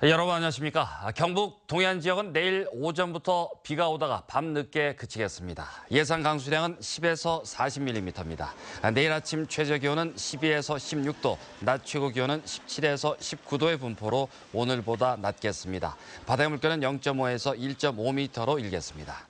여러분 안녕하십니까. 경북 동해안 지역은 내일 오전부터 비가 오다가 밤늦게 그치겠습니다. 예상 강수량은 10에서 40mm입니다. 내일 아침 최저 기온은 12에서 16도, 낮 최고 기온은 17에서 19도의 분포로 오늘보다 낮겠습니다. 바다의 물결은 0.5에서 1.5m로 일겠습니다.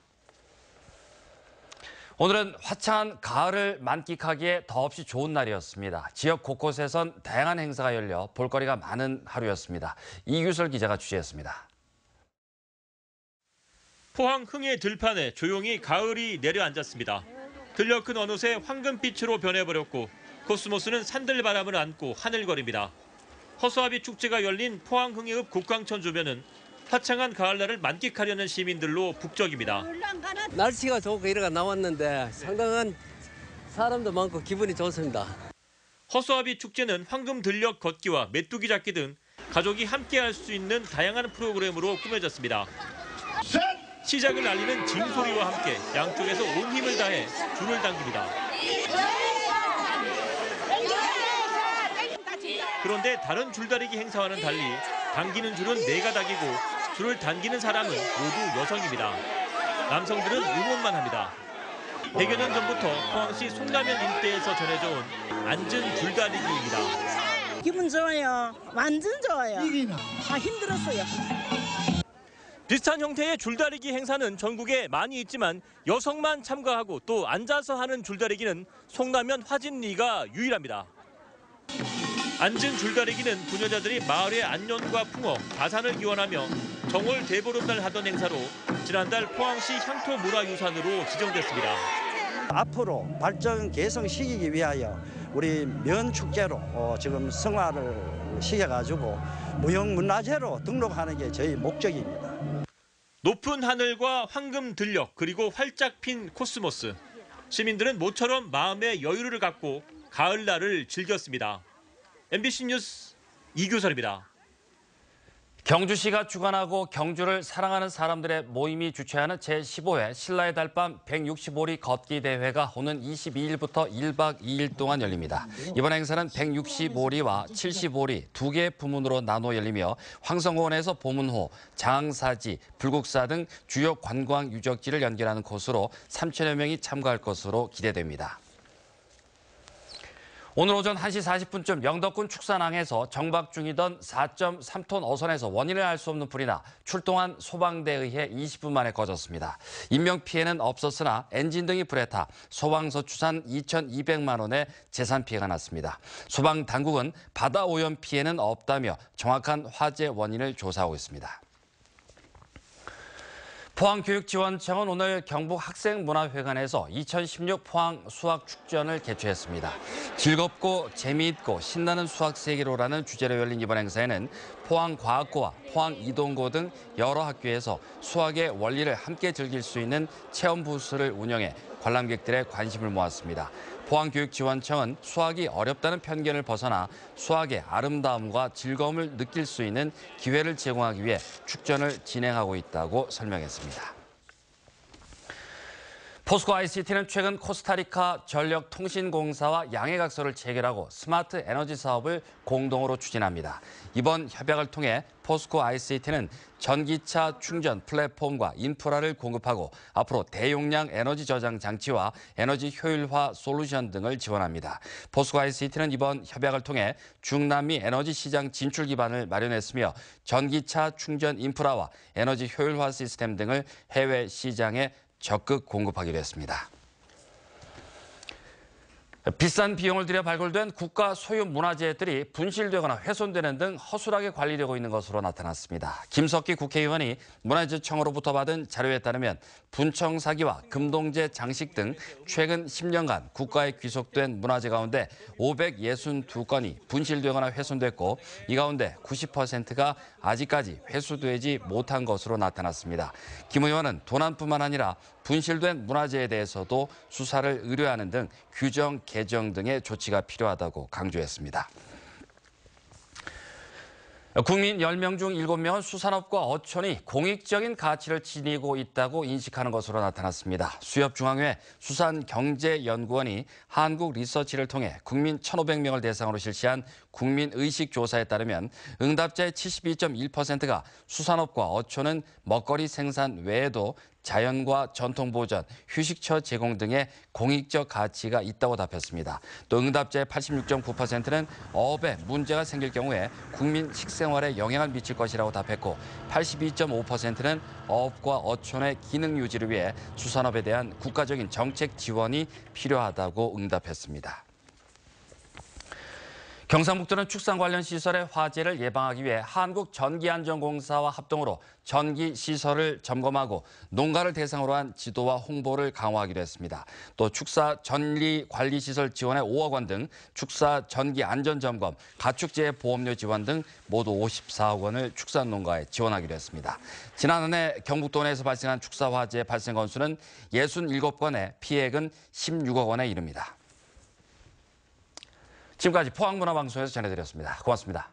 오늘은 화창한 가을을 만끽하기에 더없이 좋은 날이었습니다. 지역 곳곳에선 다양한 행사가 열려 볼거리가 많은 하루였습니다. 이규설 기자가 취재했습니다. 포항 흥의 들판에 조용히 가을이 내려앉았습니다. 들녘은 어느새 황금빛으로 변해버렸고 코스모스는 산들바람을 안고 하늘거립니다. 허수아비 축제가 열린 포항 흥해읍 곡광천 주변은 화창한 가을날을 만끽하려는 시민들로 북적입니다. 날씨가 좋고 이래가 나왔는데 상당한 사람도 많고 기분이 좋습니다. 허수아비 축제는 황금 들녘 걷기와 메뚜기 잡기 등 가족이 함께 할 수 있는 다양한 프로그램으로 꾸며졌습니다. 시작을 알리는 징소리와 함께 양쪽에서 온 힘을 다해 줄을 당깁니다. 그런데 다른 줄다리기 행사와는 달리 당기는 줄은 4가닥이고 줄을 당기는 사람은 모두 여성입니다. 남성들은 응원만 합니다. 100여 년 전부터 포항시 송라면 일대에서 전해져 온 앉은 줄다리기입니다. 기분 좋아요. 완전 좋아요. 다 힘들었어요. 비슷한 형태의 줄다리기 행사는 전국에 많이 있지만 여성만 참가하고 또 앉아서 하는 줄다리기는 송라면 화진리가 유일합니다. 앉은 줄다리기는 부녀자들이 마을의 안녕과 풍어, 다산을 기원하며 정월 대보름날 하던 행사로 지난달 포항시 향토문화유산으로 지정됐습니다. 앞으로 발전 개성시키기 위하여 우리 면축제로 지금 승화를 시켜가지고 무형문화재로 등록하는 게 저희 목적입니다. 높은 하늘과 황금 들녘 그리고 활짝 핀 코스모스. 시민들은 모처럼 마음의 여유를 갖고 가을날을 즐겼습니다. MBC 뉴스 이규설입니다. 경주시가 주관하고 경주를 사랑하는 사람들의 모임이 주최하는 제15회 신라의 달밤 165리 걷기 대회가 오는 22일부터 1박 2일 동안 열립니다. 이번 행사는 165리와 75리 2개의 부문으로 나눠 열리며 황성공원에서 보문호, 장항사지, 불국사 등 주요 관광 유적지를 연결하는 코스로 3천여 명이 참가할 것으로 기대됩니다. 오늘 오전 1시 40분쯤 영덕군 축산항에서 정박 중이던 4.3톤 어선에서 원인을 알 수 없는 불이 나 출동한 소방대에 의해 20분 만에 꺼졌습니다. 인명피해는 없었으나 엔진 등이 불에 타 소방서 추산 2,200만 원의 재산 피해가 났습니다. 소방당국은 바다 오염 피해는 없다며 정확한 화재 원인을 조사하고 있습니다. 포항교육지원청은 오늘 경북학생문화회관에서 2016 포항 수학축전을 개최했습니다. 즐겁고 재미있고 신나는 수학 세계로라는 주제로 열린 이번 행사에는 포항과학고와 포항이동고 등 여러 학교에서 수학의 원리를 함께 즐길 수 있는 체험 부스를 운영해 관람객들의 관심을 모았습니다. 포항교육지원청은 수학이 어렵다는 편견을 벗어나 수학의 아름다움과 즐거움을 느낄 수 있는 기회를 제공하기 위해 축전을 진행하고 있다고 설명했습니다. 포스코 ICT는 최근 코스타리카 전력통신공사와 양해각서를 체결하고 스마트 에너지 사업을 공동으로 추진합니다. 이번 협약을 통해 포스코 ICT는 전기차 충전 플랫폼과 인프라를 공급하고 앞으로 대용량 에너지 저장 장치와 에너지 효율화 솔루션 등을 지원합니다. 포스코 ICT는 이번 협약을 통해 중남미 에너지 시장 진출 기반을 마련했으며 전기차 충전 인프라와 에너지 효율화 시스템 등을 해외 시장에 적극 공급하기로 했습니다. 비싼 비용을 들여 발굴된 국가 소유 문화재들이 분실되거나 훼손되는 등 허술하게 관리되고 있는 것으로 나타났습니다. 김석기 국회의원이 문화재청으로부터 받은 자료에 따르면 분청 사기와 금동제 장식 등 최근 10년간 국가에 귀속된 문화재 가운데 562건이 분실되거나 훼손됐고 이 가운데 90%가 아직까지 회수되지 못한 것으로 나타났습니다. 김 의원은 도난뿐만 아니라 분실된 문화재에 대해서도 수사를 의뢰하는 등 규정 개정 등의 조치가 필요하다고 강조했습니다. 국민 10명 중 7명은 수산업과 어촌이 공익적인 가치를 지니고 있다고 인식하는 것으로 나타났습니다. 수협중앙회 수산경제연구원이 한국리서치를 통해 국민 1,500명을 대상으로 실시한 국민의식조사에 따르면 응답자의 72.1%가 수산업과 어촌은 먹거리 생산 외에도 자연과 전통보전, 휴식처 제공 등의 공익적 가치가 있다고 답했습니다. 또 응답자의 86.9%는 어업에 문제가 생길 경우에 국민 식생활에 영향을 미칠 것이라고 답했고 82.5%는 어업과 어촌의 기능 유지를 위해 수산업에 대한 국가적인 정책 지원이 필요하다고 응답했습니다. 경상북도는 축산 관련 시설의 화재를 예방하기 위해 한국전기안전공사와 합동으로 전기 시설을 점검하고 농가를 대상으로 한 지도와 홍보를 강화하기로 했습니다. 또 축사 전리 관리 시설 지원에 5억 원 등 축사 전기 안전 점검, 가축재해 보험료 지원 등 모두 54억 원을 축산 농가에 지원하기로 했습니다. 지난 한 해 경북도 내에서 발생한 축사 화재 발생 건수는 67건에 피해액은 16억 원에 이릅니다. 지금까지 포항문화방송에서 전해드렸습니다. 고맙습니다.